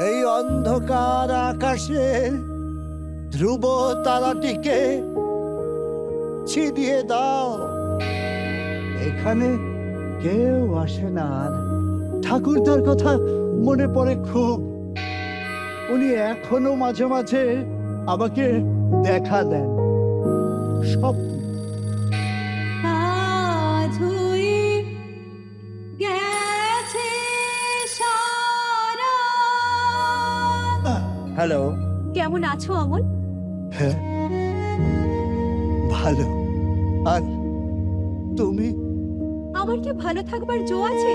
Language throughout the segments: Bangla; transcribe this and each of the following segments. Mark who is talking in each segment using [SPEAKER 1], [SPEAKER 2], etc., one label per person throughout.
[SPEAKER 1] এই অন্ধকার আকাশে ধ্রুব তারাটিকে ছিটিয়ে দাও। এখানে কেউ আসে না আর। ঠাকুরদার কথা মনে পড়ে খুব। উনি এখনো মাঝে মাঝে আমাকে দেখা দেন স্বপ্ন।
[SPEAKER 2] আজ হয়ে গেছে সারা।
[SPEAKER 1] হ্যালো।
[SPEAKER 2] কেমন আছো অমল?
[SPEAKER 1] হ্যাঁ, ভালো। আর তুমি?
[SPEAKER 2] আমার কি ভালো থাকবার জো আছে?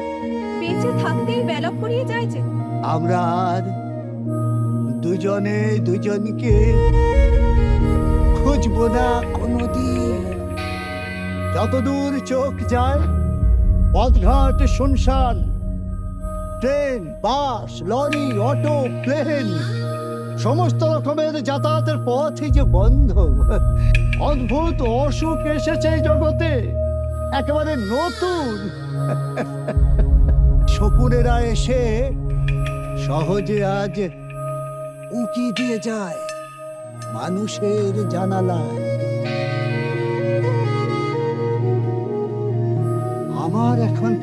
[SPEAKER 2] বেঁচে থাকতেই বেলা ফুরিয়ে যায় যে।
[SPEAKER 1] আমরা আর দুজনে দুজনকে খুঁজবো না কোনোদিন। যতদূর চোখ যায় পথঘাট শুনশান। ট্রেন, বাস, লরি, অটো, প্লেন, সমস্ত রকমের যাতায়াতের পথই যে বন্ধ। অদ্ভুত অসুখ এসেছে এই জগতে, একেবারে নতুন। শকুনেরা এসে সহজে আজ উকি দিয়ে যায় মানুষের জানালায়। আমার এখন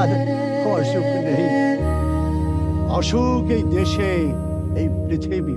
[SPEAKER 1] আর অসুখ নেই। অসুখ এই দেশে, এই পৃথিবী।